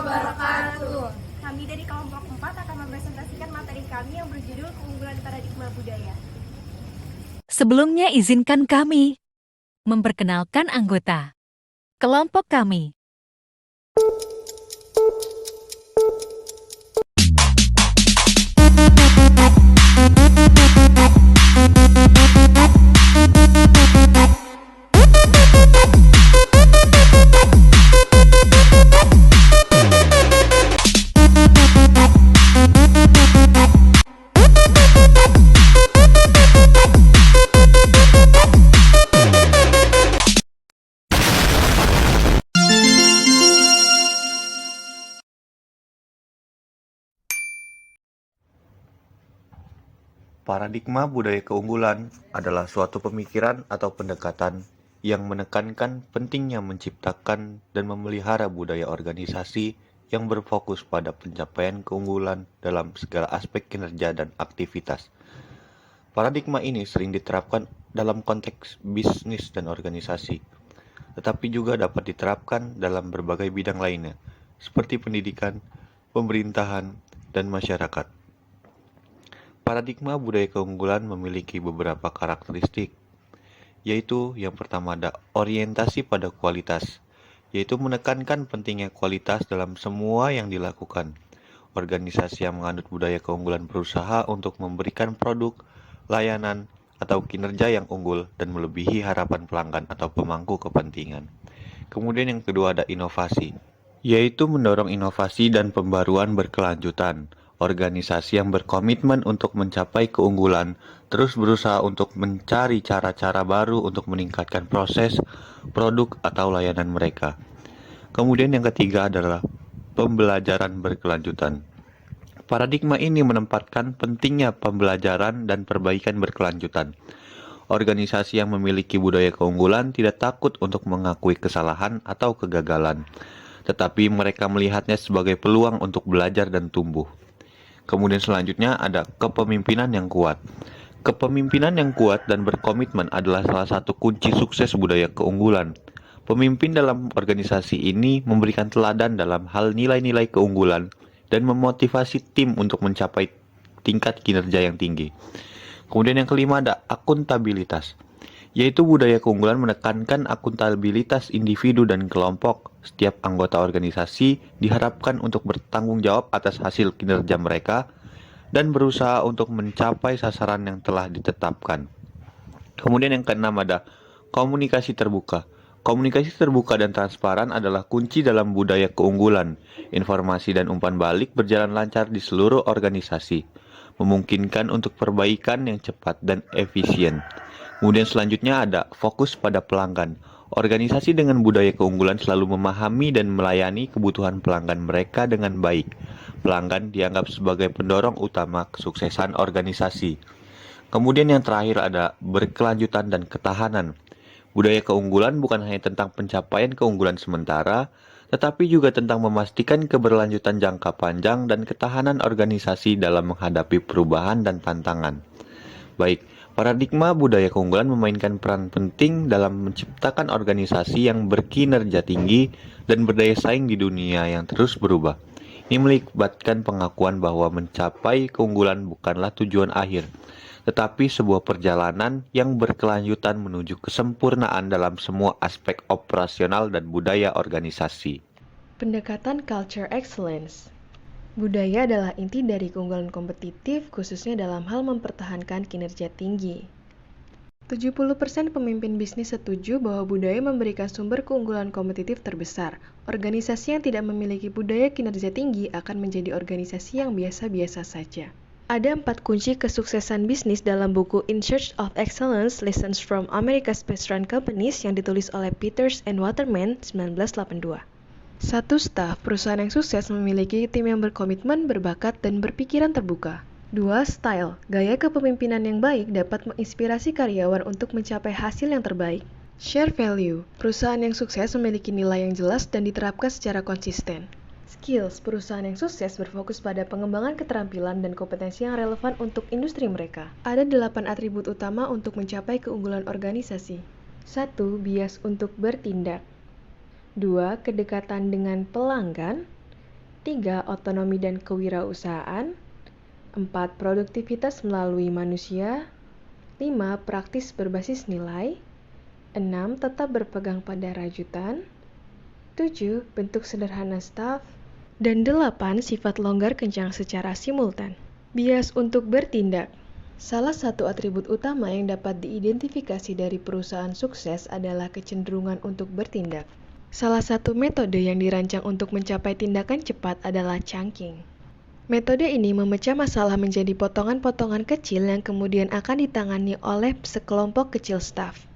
wabarakatuh. Kami dari kelompok 4 akan mempresentasikan materi kami yang berjudul Keunggulan Paradigma Budaya. Sebelumnya izinkan kami memperkenalkan anggota kelompok kami. Paradigma budaya keunggulan adalah suatu pemikiran atau pendekatan yang menekankan pentingnya menciptakan dan memelihara budaya organisasi yang berfokus pada pencapaian keunggulan dalam segala aspek kinerja dan aktivitas. Paradigma ini sering diterapkan dalam konteks bisnis dan organisasi, tetapi juga dapat diterapkan dalam berbagai bidang lainnya, seperti pendidikan, pemerintahan, dan masyarakat. Paradigma budaya keunggulan memiliki beberapa karakteristik, yaitu yang pertama ada orientasi pada kualitas, yaitu menekankan pentingnya kualitas dalam semua yang dilakukan. Organisasi yang menganut budaya keunggulan berusaha untuk memberikan produk, layanan, atau kinerja yang unggul dan melebihi harapan pelanggan atau pemangku kepentingan. Kemudian yang kedua ada inovasi, yaitu mendorong inovasi dan pembaruan berkelanjutan. Organisasi yang berkomitmen untuk mencapai keunggulan terus berusaha untuk mencari cara-cara baru untuk meningkatkan proses, produk, atau layanan mereka. Kemudian yang ketiga adalah pembelajaran berkelanjutan. Paradigma ini menempatkan pentingnya pembelajaran dan perbaikan berkelanjutan. Organisasi yang memiliki budaya keunggulan tidak takut untuk mengakui kesalahan atau kegagalan, tetapi mereka melihatnya sebagai peluang untuk belajar dan tumbuh. Kemudian selanjutnya ada kepemimpinan yang kuat. Kepemimpinan yang kuat dan berkomitmen adalah salah satu kunci sukses budaya keunggulan. Pemimpin dalam organisasi ini memberikan teladan dalam hal nilai-nilai keunggulan dan memotivasi tim untuk mencapai tingkat kinerja yang tinggi. Kemudian yang kelima ada akuntabilitas, yaitu budaya keunggulan menekankan akuntabilitas individu dan kelompok. Setiap anggota organisasi diharapkan untuk bertanggung jawab atas hasil kinerja mereka dan berusaha untuk mencapai sasaran yang telah ditetapkan. Kemudian yang keenam ada komunikasi terbuka. Komunikasi terbuka dan transparan adalah kunci dalam budaya keunggulan. Informasi dan umpan balik berjalan lancar di seluruh organisasi, memungkinkan untuk perbaikan yang cepat dan efisien. Kemudian selanjutnya ada fokus pada pelanggan. Organisasi dengan budaya keunggulan selalu memahami dan melayani kebutuhan pelanggan mereka dengan baik. Pelanggan dianggap sebagai pendorong utama kesuksesan organisasi. Kemudian yang terakhir ada berkelanjutan dan ketahanan. Budaya keunggulan bukan hanya tentang pencapaian keunggulan sementara, tetapi juga tentang memastikan keberlanjutan jangka panjang dan ketahanan organisasi dalam menghadapi perubahan dan tantangan. Baik, paradigma budaya keunggulan memainkan peran penting dalam menciptakan organisasi yang berkinerja tinggi dan berdaya saing di dunia yang terus berubah. Ini melibatkan pengakuan bahwa mencapai keunggulan bukanlah tujuan akhir, tetapi sebuah perjalanan yang berkelanjutan menuju kesempurnaan dalam semua aspek operasional dan budaya organisasi. Pendekatan Culture Excellence. Budaya adalah inti dari keunggulan kompetitif, khususnya dalam hal mempertahankan kinerja tinggi. 70% pemimpin bisnis setuju bahwa budaya memberikan sumber keunggulan kompetitif terbesar. Organisasi yang tidak memiliki budaya kinerja tinggi akan menjadi organisasi yang biasa-biasa saja. Ada 4 kunci kesuksesan bisnis dalam buku In Search of Excellence, Lessons from America's Best Run Companies yang ditulis oleh Peters and Waterman 1982. 1. Staf. Perusahaan yang sukses memiliki tim yang berkomitmen, berbakat, dan berpikiran terbuka. 2. Style. Gaya kepemimpinan yang baik dapat menginspirasi karyawan untuk mencapai hasil yang terbaik. Share value. Perusahaan yang sukses memiliki nilai yang jelas dan diterapkan secara konsisten. Skills. Perusahaan yang sukses berfokus pada pengembangan keterampilan dan kompetensi yang relevan untuk industri mereka. Ada 8 atribut utama untuk mencapai keunggulan organisasi. 1. Bias untuk bertindak. 2. Kedekatan dengan pelanggan. 3. Otonomi dan kewirausahaan. 4. Produktivitas melalui manusia. 5. Praktis berbasis nilai. 6. Tetap berpegang pada rajutan. 7. Bentuk sederhana staf. Dan 8. Sifat longgar kencang secara simultan. Bias untuk bertindak. Salah satu atribut utama yang dapat diidentifikasi dari perusahaan sukses adalah kecenderungan untuk bertindak. Salah satu metode yang dirancang untuk mencapai tindakan cepat adalah chunking. Metode ini memecah masalah menjadi potongan-potongan kecil yang kemudian akan ditangani oleh sekelompok kecil staf.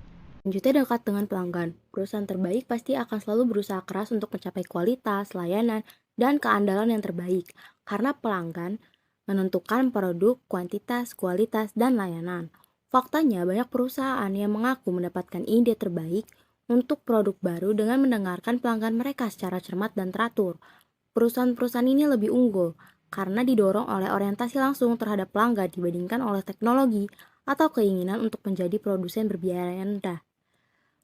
Selanjutnya dekat dengan pelanggan. Perusahaan terbaik pasti akan selalu berusaha keras untuk mencapai kualitas, layanan, dan keandalan yang terbaik. Karena pelanggan menentukan produk, kuantitas, kualitas, dan layanan. Faktanya banyak perusahaan yang mengaku mendapatkan ide terbaik untuk produk baru dengan mendengarkan pelanggan mereka secara cermat dan teratur. Perusahaan-perusahaan ini lebih unggul karena didorong oleh orientasi langsung terhadap pelanggan dibandingkan oleh teknologi atau keinginan untuk menjadi produsen berbiaya rendah.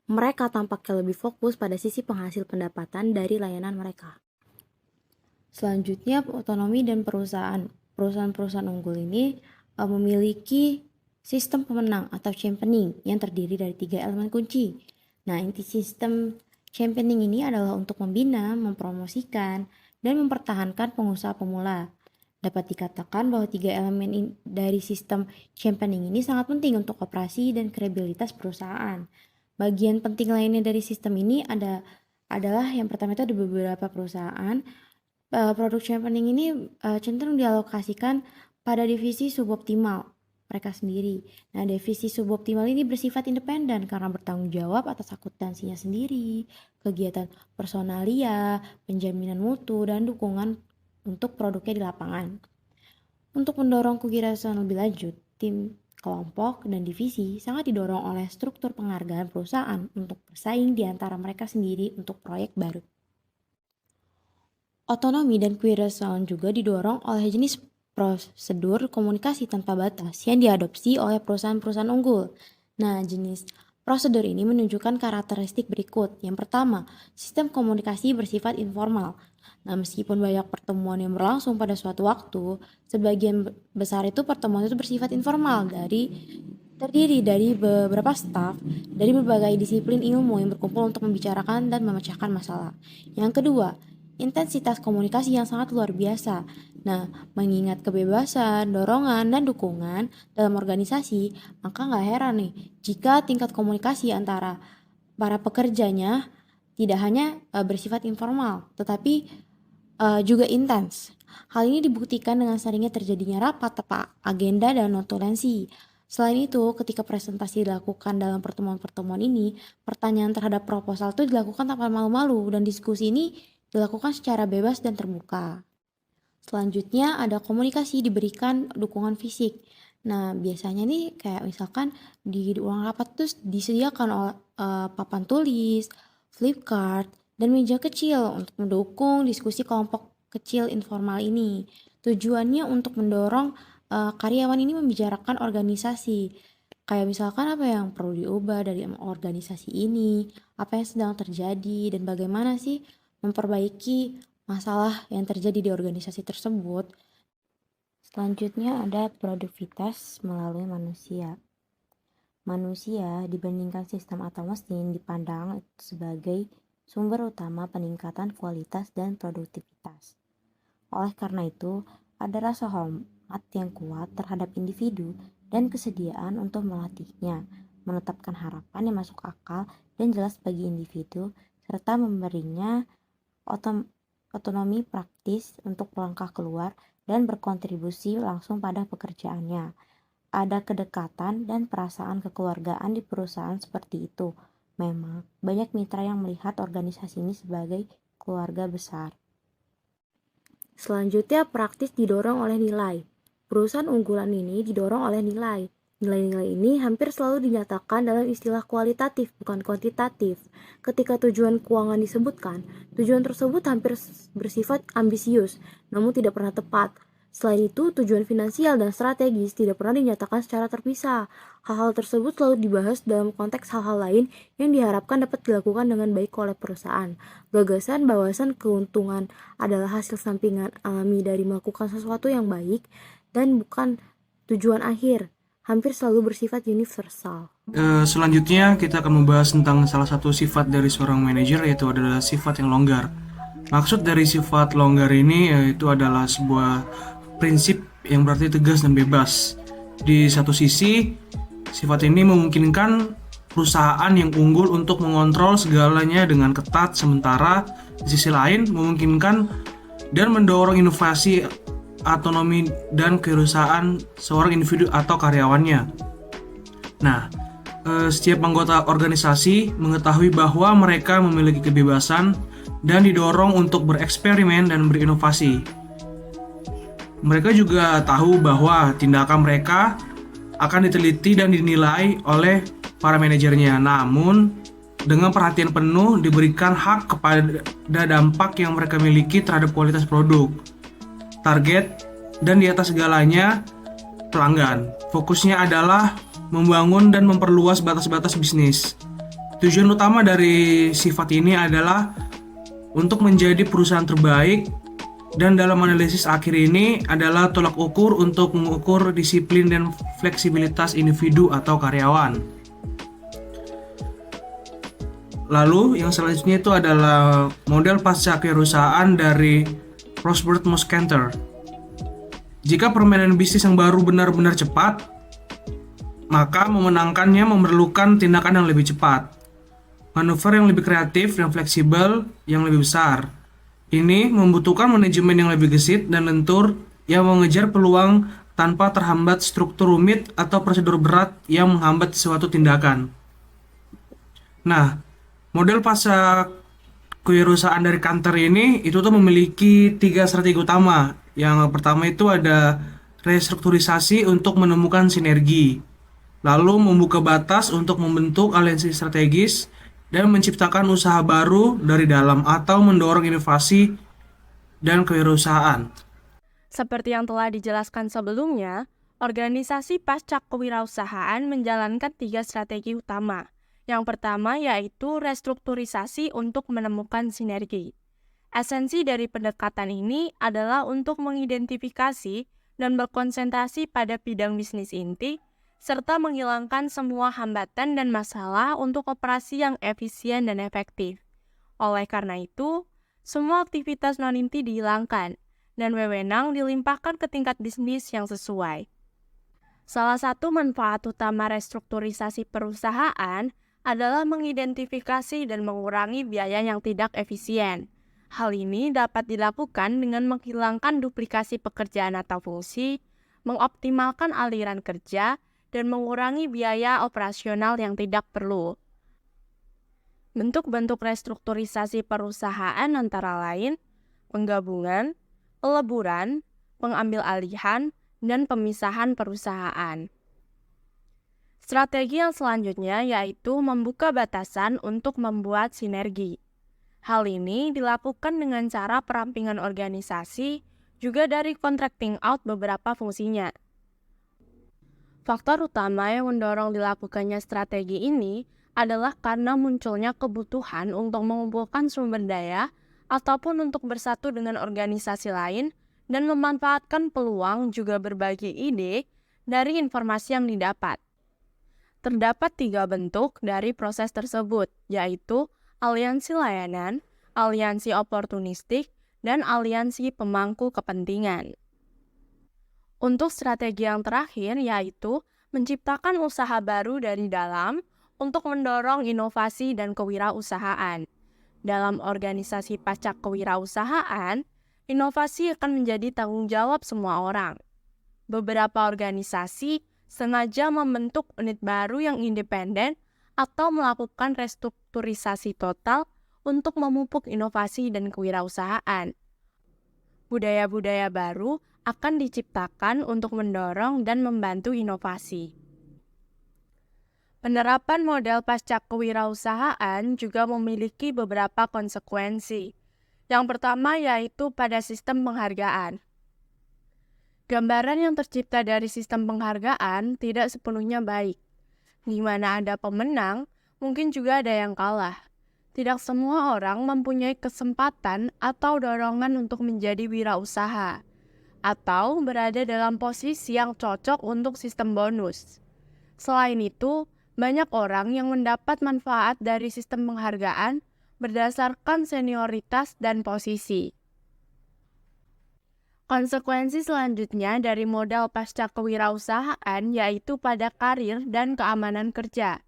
Mereka tampaknya lebih fokus pada sisi penghasil pendapatan dari layanan mereka. Selanjutnya, otonomi dan perusahaan. Perusahaan-perusahaan unggul ini memiliki sistem pemenang atau championing yang terdiri dari 3 elemen kunci. Nah, inti sistem championing ini adalah untuk membina, mempromosikan, dan mempertahankan pengusaha pemula. Dapat dikatakan bahwa 3 elemen dari sistem championing ini sangat penting untuk operasi dan kredibilitas perusahaan. Bagian penting lainnya dari sistem ini adalah yang pertama itu ada beberapa perusahaan. Produk championing ini cenderung dialokasikan pada divisi suboptimal mereka sendiri. Nah, divisi suboptimal ini bersifat independen karena bertanggung jawab atas akuntansinya sendiri, kegiatan personalia, penjaminan mutu, dan dukungan untuk produknya di lapangan. Untuk mendorong kewirausahaan lebih lanjut, tim, kelompok, dan divisi sangat didorong oleh struktur penghargaan perusahaan untuk bersaing di antara mereka sendiri untuk proyek baru. Otonomi dan kewirausahaan juga didorong oleh jenis prosedur komunikasi tanpa batas yang diadopsi oleh perusahaan-perusahaan unggul. Nah, jenis prosedur ini menunjukkan karakteristik berikut. Yang pertama, sistem komunikasi bersifat informal. Nah, meskipun banyak pertemuan yang berlangsung pada suatu waktu, sebagian besar itu pertemuan itu bersifat informal terdiri dari beberapa staf dari berbagai disiplin ilmu yang berkumpul untuk membicarakan dan memecahkan masalah. Yang kedua, intensitas komunikasi yang sangat luar biasa. Nah, mengingat kebebasan, dorongan, dan dukungan dalam organisasi, maka nggak heran nih jika tingkat komunikasi antara para pekerjanya tidak hanya bersifat informal, tetapi juga intens. Hal ini dibuktikan dengan seringnya terjadinya rapat tanpa agenda dan notulensi. Selain itu, ketika presentasi dilakukan dalam pertemuan-pertemuan ini, pertanyaan terhadap proposal itu dilakukan tanpa malu-malu dan diskusi ini dilakukan secara bebas dan terbuka. Selanjutnya ada komunikasi diberikan dukungan fisik. Nah, biasanya nih kayak misalkan di ruang rapat terus disediakan papan tulis, flip card, dan meja kecil untuk mendukung diskusi kelompok kecil informal ini. Tujuannya untuk mendorong karyawan ini membicarakan organisasi. Kayak misalkan apa yang perlu diubah dari organisasi ini, apa yang sedang terjadi, dan bagaimana sih memperbaiki masalah yang terjadi di organisasi tersebut. Selanjutnya ada produktivitas melalui manusia. Manusia dibandingkan sistem atau mesin dipandang sebagai sumber utama peningkatan kualitas dan produktivitas. Oleh karena itu, ada rasa hormat yang kuat terhadap individu dan kesediaan untuk melatihnya, menetapkan harapan yang masuk akal dan jelas bagi individu, serta memberinya otonomi praktis untuk melangkah keluar dan berkontribusi langsung pada pekerjaannya. Ada kedekatan dan perasaan kekeluargaan di perusahaan seperti itu. Memang banyak mitra yang melihat organisasi ini sebagai keluarga besar. Selanjutnya, praktis didorong oleh nilai. Perusahaan unggulan ini didorong oleh nilai. Nilai-nilai ini hampir selalu dinyatakan dalam istilah kualitatif, bukan kuantitatif. Ketika tujuan keuangan disebutkan, tujuan tersebut hampir bersifat ambisius, namun tidak pernah tepat. Selain itu, tujuan finansial dan strategis tidak pernah dinyatakan secara terpisah. Hal-hal tersebut selalu dibahas dalam konteks hal-hal lain yang diharapkan dapat dilakukan dengan baik oleh perusahaan. Gagasan bahwasan keuntungan adalah hasil sampingan alami dari melakukan sesuatu yang baik dan bukan tujuan akhir, hampir selalu bersifat universal. Selanjutnya kita akan membahas tentang salah satu sifat dari seorang manajer, yaitu adalah sifat yang longgar. Maksud dari sifat longgar ini yaitu adalah sebuah prinsip yang berarti tegas dan bebas. Di satu sisi, sifat ini memungkinkan perusahaan yang unggul untuk mengontrol segalanya dengan ketat, sementara di sisi lain memungkinkan dan mendorong inovasi, otonomi, dan kewirausahaan seorang individu atau karyawannya. Nah, setiap anggota organisasi mengetahui bahwa mereka memiliki kebebasan dan didorong untuk bereksperimen dan berinovasi. Mereka juga tahu bahwa tindakan mereka akan diteliti dan dinilai oleh para manajernya. Namun, dengan perhatian penuh diberikan hak kepada dampak yang mereka miliki terhadap kualitas produk, target, dan di atas segalanya, pelanggan. Fokusnya adalah membangun dan memperluas batas-batas bisnis. Tujuan utama dari sifat ini adalah untuk menjadi perusahaan terbaik, dan dalam analisis akhir ini adalah tolak ukur untuk mengukur disiplin dan fleksibilitas individu atau karyawan. Lalu yang selanjutnya itu adalah model pasca kewirausahaan dari Rosberg Muscanter. Jika permainan bisnis yang baru benar-benar cepat, maka memenangkannya memerlukan tindakan yang lebih cepat, manuver yang lebih kreatif dan fleksibel yang lebih besar. Ini membutuhkan manajemen yang lebih gesit dan lentur yang mengejar peluang tanpa terhambat struktur rumit atau prosedur berat yang menghambat suatu tindakan. Nah, model pasca kewirausahaan dari Kanter ini itu tuh memiliki 3 strategi utama. Yang pertama itu ada restrukturisasi untuk menemukan sinergi, lalu membuka batas untuk membentuk aliansi strategis, dan menciptakan usaha baru dari dalam atau mendorong inovasi dan kewirausahaan. Seperti yang telah dijelaskan sebelumnya, organisasi pasca kewirausahaan menjalankan 3 strategi utama. Yang pertama yaitu restrukturisasi untuk menemukan sinergi. Esensi dari pendekatan ini adalah untuk mengidentifikasi dan berkonsentrasi pada bidang bisnis inti, serta menghilangkan semua hambatan dan masalah untuk operasi yang efisien dan efektif. Oleh karena itu, semua aktivitas non-inti dihilangkan, dan wewenang dilimpahkan ke tingkat bisnis yang sesuai. Salah satu manfaat utama restrukturisasi perusahaan adalah mengidentifikasi dan mengurangi biaya yang tidak efisien. Hal ini dapat dilakukan dengan menghilangkan duplikasi pekerjaan atau fungsi, mengoptimalkan aliran kerja, dan mengurangi biaya operasional yang tidak perlu. Bentuk-bentuk restrukturisasi perusahaan antara lain penggabungan, peleburan, pengambil alihan, dan pemisahan perusahaan. Strategi yang selanjutnya yaitu membuka batasan untuk membuat sinergi. Hal ini dilakukan dengan cara perampingan organisasi, juga dari contracting out beberapa fungsinya. Faktor utama yang mendorong dilakukannya strategi ini adalah karena munculnya kebutuhan untuk mengumpulkan sumber daya ataupun untuk bersatu dengan organisasi lain dan memanfaatkan peluang juga berbagi ide dari informasi yang didapat. Terdapat 3 bentuk dari proses tersebut, yaitu aliansi layanan, aliansi oportunistik, dan aliansi pemangku kepentingan. Untuk strategi yang terakhir yaitu menciptakan usaha baru dari dalam untuk mendorong inovasi dan kewirausahaan. Dalam organisasi pasca kewirausahaan, inovasi akan menjadi tanggung jawab semua orang. Beberapa organisasi sengaja membentuk unit baru yang independen atau melakukan restrukturisasi total untuk memupuk inovasi dan kewirausahaan. Budaya-budaya baru akan diciptakan untuk mendorong dan membantu inovasi. Penerapan model pasca kewirausahaan juga memiliki beberapa konsekuensi. Yang pertama yaitu pada sistem penghargaan. Gambaran yang tercipta dari sistem penghargaan tidak sepenuhnya baik. Di mana ada pemenang, mungkin juga ada yang kalah. Tidak semua orang mempunyai kesempatan atau dorongan untuk menjadi wirausaha, atau berada dalam posisi yang cocok untuk sistem bonus. Selain itu, banyak orang yang mendapat manfaat dari sistem penghargaan berdasarkan senioritas dan posisi. Konsekuensi selanjutnya dari modal pasca kewirausahaan yaitu pada karir dan keamanan kerja.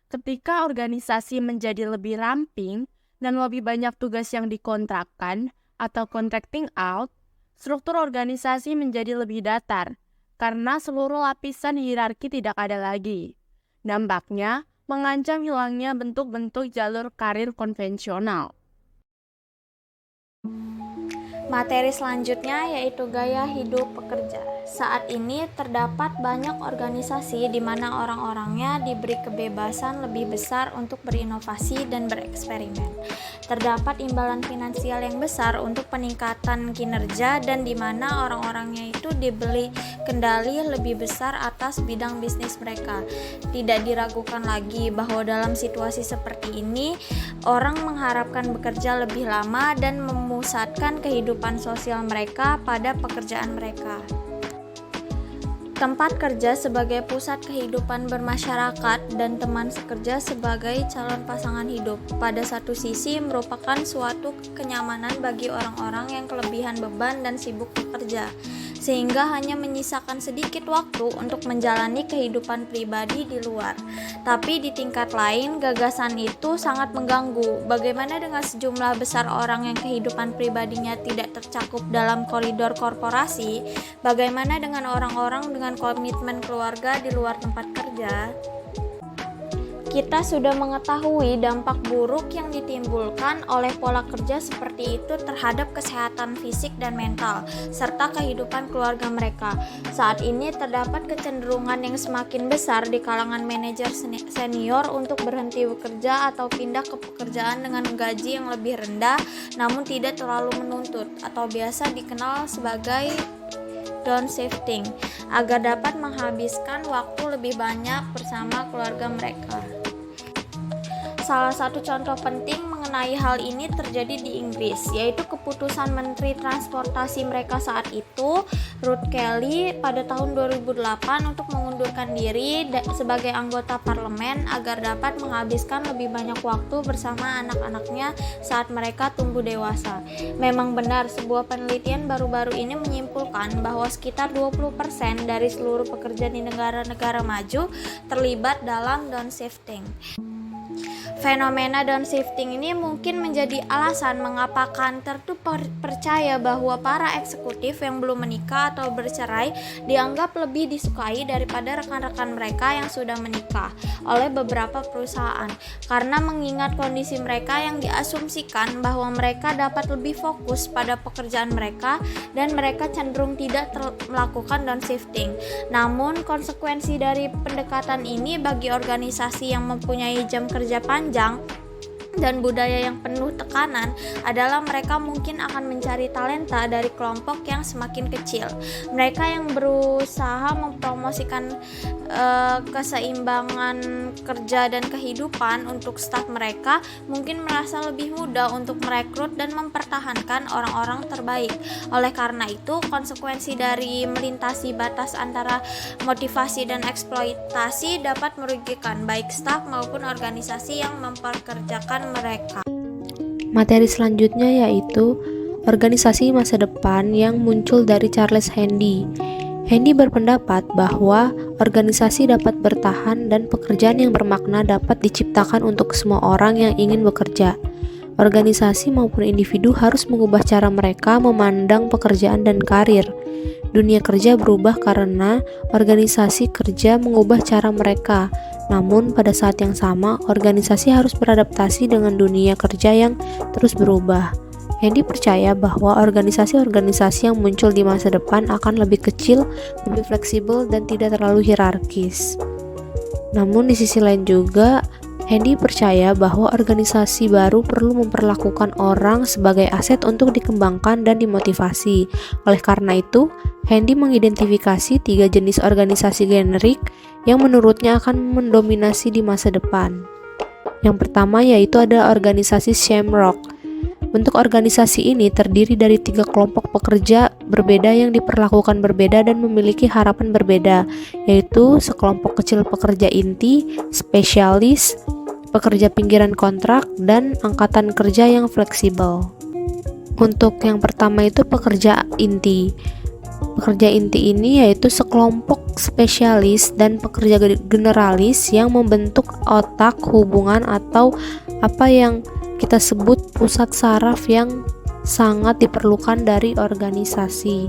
Ketika organisasi menjadi lebih ramping dan lebih banyak tugas yang dikontrakkan atau contracting out, struktur organisasi menjadi lebih datar karena seluruh lapisan hierarki tidak ada lagi. Dampaknya mengancam hilangnya bentuk-bentuk jalur karir konvensional. Materi selanjutnya yaitu gaya hidup pekerja. Saat ini terdapat banyak organisasi di mana orang-orangnya diberi kebebasan lebih besar untuk berinovasi dan bereksperimen. Terdapat imbalan finansial yang besar untuk peningkatan kinerja dan di mana orang-orangnya itu diberi kendali lebih besar atas bidang bisnis mereka. Tidak diragukan lagi bahwa dalam situasi seperti ini, orang mengharapkan bekerja lebih lama dan memusatkan kehidupan sosial mereka pada pekerjaan mereka. Tempat kerja sebagai pusat kehidupan bermasyarakat dan teman sekerja sebagai calon pasangan hidup pada satu sisi merupakan suatu kenyamanan bagi orang-orang yang kelebihan beban dan sibuk bekerja, sehingga hanya menyisakan sedikit waktu untuk menjalani kehidupan pribadi di luar. Tapi di tingkat lain, gagasan itu sangat mengganggu. Bagaimana dengan sejumlah besar orang yang kehidupan pribadinya tidak tercakup dalam koridor korporasi? Bagaimana dengan orang-orang dengan komitmen keluarga di luar tempat kerja? Kita sudah mengetahui dampak buruk yang ditimbulkan oleh pola kerja seperti itu terhadap kesehatan fisik dan mental, serta kehidupan keluarga mereka. Saat ini terdapat kecenderungan yang semakin besar di kalangan manajer senior untuk berhenti bekerja atau pindah ke pekerjaan dengan gaji yang lebih rendah, namun tidak terlalu menuntut, atau biasa dikenal sebagai downshifting, agar dapat menghabiskan waktu lebih banyak bersama keluarga mereka. Salah satu contoh penting mengenai hal ini terjadi di Inggris, yaitu keputusan Menteri Transportasi mereka saat itu, Ruth Kelly, pada tahun 2008 untuk mengundurkan diri sebagai anggota parlemen agar dapat menghabiskan lebih banyak waktu bersama anak-anaknya saat mereka tumbuh dewasa. Memang benar, sebuah penelitian baru-baru ini menyimpulkan bahwa sekitar 20% dari seluruh pekerja di negara-negara maju terlibat dalam downshifting. Fenomena downshifting ini mungkin menjadi alasan mengapa kantor itu percaya bahwa para eksekutif yang belum menikah atau bercerai dianggap lebih disukai daripada rekan-rekan mereka yang sudah menikah oleh beberapa perusahaan, karena mengingat kondisi mereka yang diasumsikan bahwa mereka dapat lebih fokus pada pekerjaan mereka dan mereka cenderung tidak melakukan downshifting. Namun konsekuensi dari pendekatan ini bagi organisasi yang mempunyai jam kerja panjang dan budaya yang penuh tekanan adalah mereka mungkin akan mencari talenta dari kelompok yang semakin kecil. Mereka yang berusaha mempromosikan keseimbangan kerja dan kehidupan untuk staf mereka mungkin merasa lebih mudah untuk merekrut dan mempertahankan orang-orang terbaik. Oleh karena itu, konsekuensi dari melintasi batas antara motivasi dan eksploitasi dapat merugikan baik staf maupun organisasi yang memperkerjakan mereka. Materi selanjutnya yaitu organisasi masa depan yang muncul dari Charles Handy. Handy berpendapat bahwa organisasi dapat bertahan dan pekerjaan yang bermakna dapat diciptakan untuk semua orang yang ingin bekerja. Organisasi maupun individu harus mengubah cara mereka memandang pekerjaan dan karir. Dunia kerja berubah karena organisasi kerja mengubah cara mereka. Namun pada saat yang sama, organisasi harus beradaptasi dengan dunia kerja yang terus berubah. Handy percaya bahwa organisasi-organisasi yang muncul di masa depan akan lebih kecil, lebih fleksibel, dan tidak terlalu hierarkis. Namun di sisi lain juga, Hendy percaya bahwa organisasi baru perlu memperlakukan orang sebagai aset untuk dikembangkan dan dimotivasi. Oleh karena itu, Hendy mengidentifikasi 3 jenis organisasi generik yang menurutnya akan mendominasi di masa depan. Yang pertama yaitu ada organisasi Shamrock. Bentuk organisasi ini terdiri dari 3 kelompok pekerja berbeda yang diperlakukan berbeda dan memiliki harapan berbeda, yaitu sekelompok kecil pekerja inti, spesialis, pekerja pinggiran kontrak, dan angkatan kerja yang fleksibel. Untuk yang pertama itu pekerja inti. Pekerja inti ini yaitu sekelompok spesialis dan pekerja generalis yang membentuk otak hubungan atau apa yang kita sebut pusat saraf yang sangat diperlukan dari organisasi.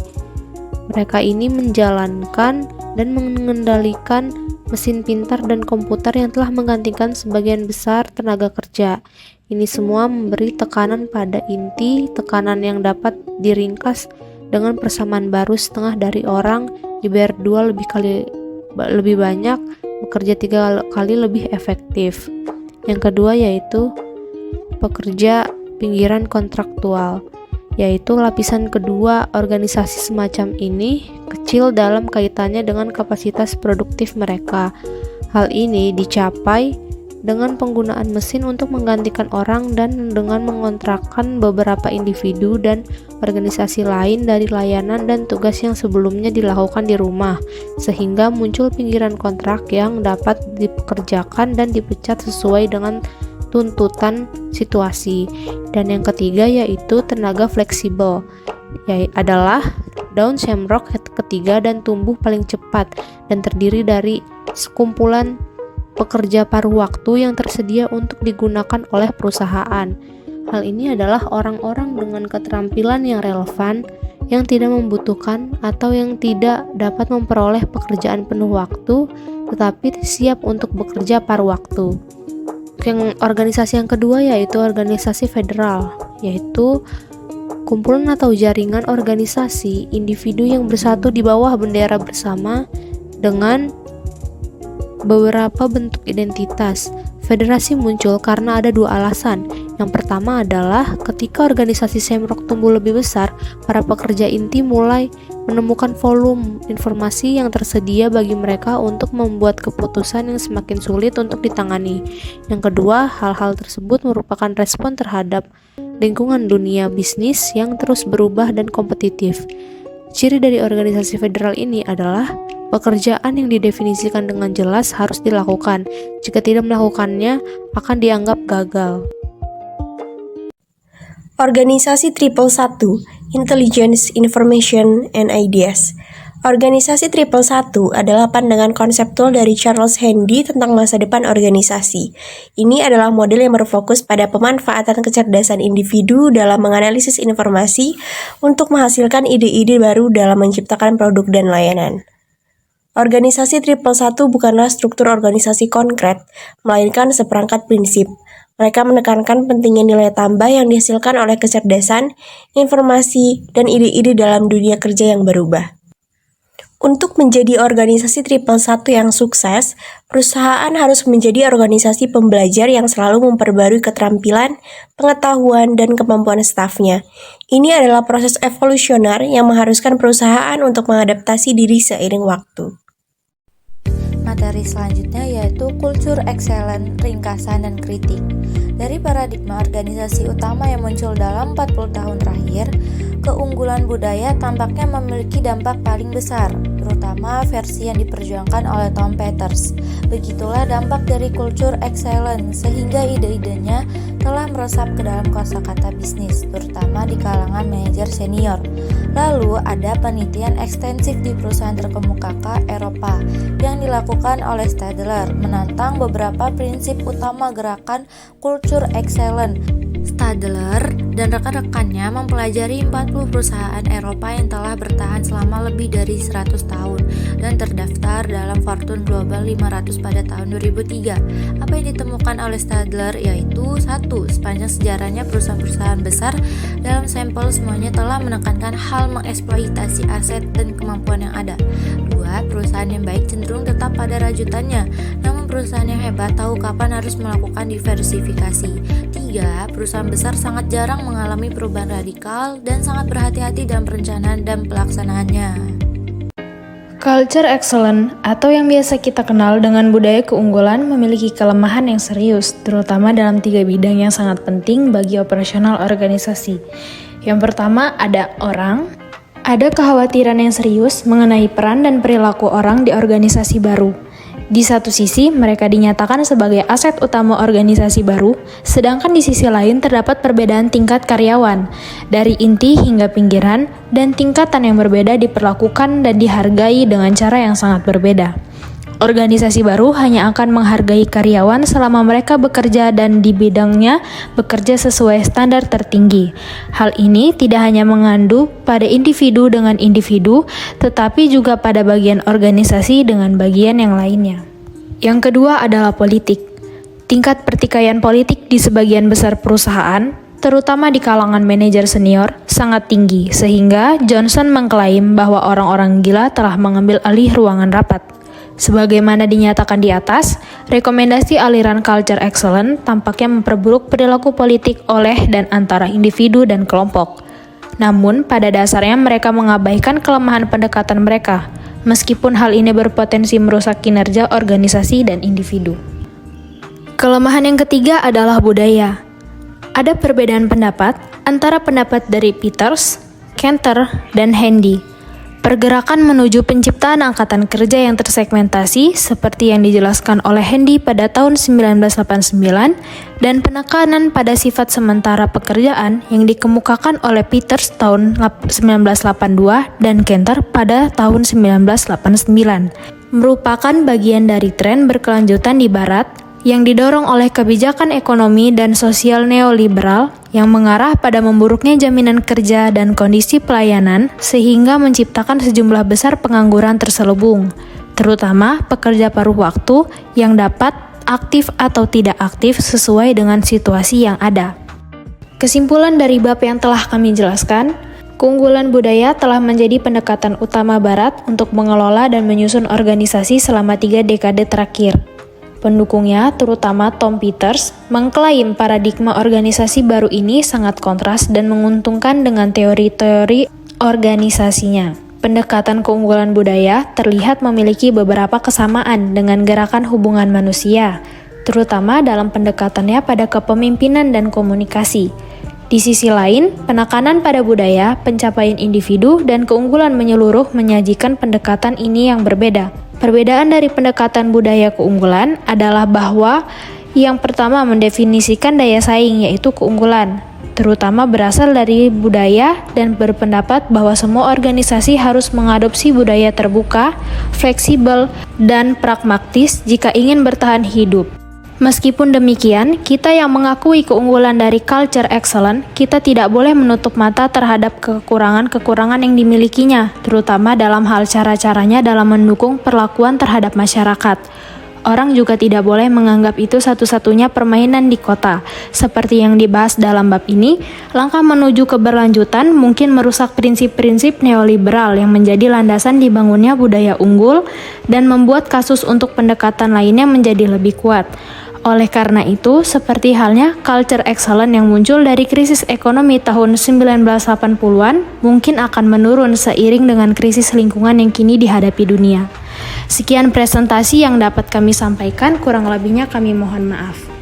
Mereka ini menjalankan dan mengendalikan mesin pintar dan komputer yang telah menggantikan sebagian besar tenaga kerja. Ini semua memberi tekanan pada inti, tekanan yang dapat diringkas dengan persamaan baru setengah dari orang dibayar 2 lebih banyak, bekerja 3 kali lebih efektif. Yang kedua yaitu pekerja pinggiran kontraktual, yaitu lapisan kedua organisasi semacam ini kecil dalam kaitannya dengan kapasitas produktif mereka. Hal ini dicapai dengan penggunaan mesin untuk menggantikan orang dan dengan mengontrakkan beberapa individu dan organisasi lain dari layanan dan tugas yang sebelumnya dilakukan di rumah, sehingga muncul pinggiran kontrak yang dapat dipekerjakan dan dipecat sesuai dengan tuntutan situasi. Dan yang ketiga yaitu tenaga fleksibel, adalah daun shamrock ketiga dan tumbuh paling cepat dan terdiri dari sekumpulan pekerja paruh waktu yang tersedia untuk digunakan oleh perusahaan. Hal ini adalah orang-orang dengan keterampilan yang relevan, yang tidak membutuhkan atau yang tidak dapat memperoleh pekerjaan penuh waktu, tetapi siap untuk bekerja paruh waktu. Yang organisasi yang kedua yaitu organisasi federal, yaitu kumpulan atau jaringan organisasi individu yang bersatu di bawah bendera bersama dengan beberapa bentuk identitas. Federasi muncul karena ada 2 alasan. Yang pertama adalah ketika organisasi Shamrock tumbuh lebih besar, para pekerja inti mulai menemukan volume informasi yang tersedia bagi mereka untuk membuat keputusan yang semakin sulit untuk ditangani. Yang kedua, hal-hal tersebut merupakan respon terhadap lingkungan dunia bisnis yang terus berubah dan kompetitif. Ciri dari organisasi federal ini adalah pekerjaan yang didefinisikan dengan jelas harus dilakukan. Jika tidak melakukannya, akan dianggap gagal. Organisasi 111, Intelligence, Information, and Ideas. Organisasi 111 adalah pandangan konseptual dari Charles Hendy tentang masa depan organisasi. Ini adalah model yang berfokus pada pemanfaatan kecerdasan individu dalam menganalisis informasi untuk menghasilkan ide-ide baru dalam menciptakan produk dan layanan. Organisasi 111 bukanlah struktur organisasi konkret, melainkan seperangkat prinsip. Mereka menekankan pentingnya nilai tambah yang dihasilkan oleh kecerdasan, informasi, dan ide-ide dalam dunia kerja yang berubah. Untuk menjadi organisasi 111 yang sukses, perusahaan harus menjadi organisasi pembelajar yang selalu memperbarui keterampilan, pengetahuan, dan kemampuan stafnya. Ini adalah proses evolusioner yang mengharuskan perusahaan untuk mengadaptasi diri seiring waktu. Materi selanjutnya yaitu Culture Excellence, Ringkasan dan Kritik. Dari paradigma organisasi utama yang muncul dalam 40 tahun terakhir, keunggulan budaya tampaknya memiliki dampak paling besar, terutama versi yang diperjuangkan oleh Tom Peters. Begitulah dampak dari Culture Excellence, sehingga ide-idenya telah meresap ke dalam kosakata bisnis, terutama di kalangan manajer senior. Lalu ada penelitian ekstensif di perusahaan terkemuka Eropa yang dilakukan oleh Stadler menantang beberapa prinsip utama gerakan Culture Excellence, Stadler dan rekan-rekannya mempelajari 40 perusahaan Eropa yang telah bertahan selama lebih dari 100 tahun dan terdaftar dalam Fortune Global 500 pada tahun 2003. Apa yang ditemukan oleh Stadler yaitu 1. Sepanjang sejarahnya perusahaan-perusahaan besar dalam sampel semuanya telah menekankan hal mengeksploitasi aset dan kemampuan yang ada. 2. Perusahaan yang baik cenderung tetap pada rajutannya, namun perusahaan yang hebat tahu kapan harus melakukan diversifikasi. 3. Perusahaan besar sangat jarang mengalami perubahan radikal dan sangat berhati-hati dalam perencanaan dan pelaksanaannya. Culture excellence atau yang biasa kita kenal dengan budaya keunggulan memiliki kelemahan yang serius, terutama dalam 3 bidang yang sangat penting bagi operasional organisasi. Yang pertama ada orang. Ada kekhawatiran yang serius mengenai peran dan perilaku orang di organisasi baru. Di satu sisi, mereka dinyatakan sebagai aset utama organisasi baru, sedangkan di sisi lain terdapat perbedaan tingkat karyawan, dari inti hingga pinggiran, dan tingkatan yang berbeda diperlakukan dan dihargai dengan cara yang sangat berbeda. Organisasi baru hanya akan menghargai karyawan selama mereka bekerja dan di bidangnya bekerja sesuai standar tertinggi. Hal ini tidak hanya mengandung pada individu dengan individu, tetapi juga pada bagian organisasi dengan bagian yang lainnya. Yang kedua adalah politik. Tingkat pertikaian politik di sebagian besar perusahaan, terutama di kalangan manajer senior, sangat tinggi, sehingga Johnson mengklaim bahwa orang-orang gila telah mengambil alih ruangan rapat. Sebagaimana dinyatakan di atas, rekomendasi aliran culture excellence tampaknya memperburuk perilaku politik oleh dan antara individu dan kelompok. Namun, pada dasarnya mereka mengabaikan kelemahan pendekatan mereka, meskipun hal ini berpotensi merusak kinerja organisasi dan individu. Kelemahan yang ketiga adalah budaya. Ada perbedaan pendapat antara pendapat dari Peters, Cantor, dan Handy. Pergerakan menuju penciptaan angkatan kerja yang tersegmentasi seperti yang dijelaskan oleh Handy pada tahun 1989 dan penekanan pada sifat sementara pekerjaan yang dikemukakan oleh Peters tahun 1982 dan Cantor pada tahun 1989 merupakan bagian dari tren berkelanjutan di Barat yang didorong oleh kebijakan ekonomi dan sosial neoliberal yang mengarah pada memburuknya jaminan kerja dan kondisi pelayanan sehingga menciptakan sejumlah besar pengangguran terselubung, terutama pekerja paruh waktu yang dapat aktif atau tidak aktif sesuai dengan situasi yang ada. Kesimpulan dari bab yang telah kami jelaskan, keunggulan budaya telah menjadi pendekatan utama Barat untuk mengelola dan menyusun organisasi selama 3 dekade terakhir. Pendukungnya, terutama Tom Peters, mengklaim paradigma organisasi baru ini sangat kontras dan menguntungkan dengan teori-teori organisasinya. Pendekatan keunggulan budaya terlihat memiliki beberapa kesamaan dengan gerakan hubungan manusia, terutama dalam pendekatannya pada kepemimpinan dan komunikasi. Di sisi lain, penekanan pada budaya, pencapaian individu, dan keunggulan menyeluruh menyajikan pendekatan ini yang berbeda. Perbedaan dari pendekatan budaya keunggulan adalah bahwa yang pertama mendefinisikan daya saing yaitu keunggulan, terutama berasal dari budaya dan berpendapat bahwa semua organisasi harus mengadopsi budaya terbuka, fleksibel, dan pragmatis jika ingin bertahan hidup. Meskipun demikian, kita yang mengakui keunggulan dari culture excellence, kita tidak boleh menutup mata terhadap kekurangan-kekurangan yang dimilikinya, terutama dalam hal cara-caranya dalam mendukung perlakuan terhadap masyarakat. Orang juga tidak boleh menganggap itu satu-satunya permainan di kota. Seperti yang dibahas dalam bab ini, langkah menuju keberlanjutan mungkin merusak prinsip-prinsip neoliberal yang menjadi landasan dibangunnya budaya unggul dan membuat kasus untuk pendekatan lainnya menjadi lebih kuat. Oleh karena itu, seperti halnya culture excellence yang muncul dari krisis ekonomi tahun 1980-an, mungkin akan menurun seiring dengan krisis lingkungan yang kini dihadapi dunia. Sekian presentasi yang dapat kami sampaikan, kurang lebihnya kami mohon maaf.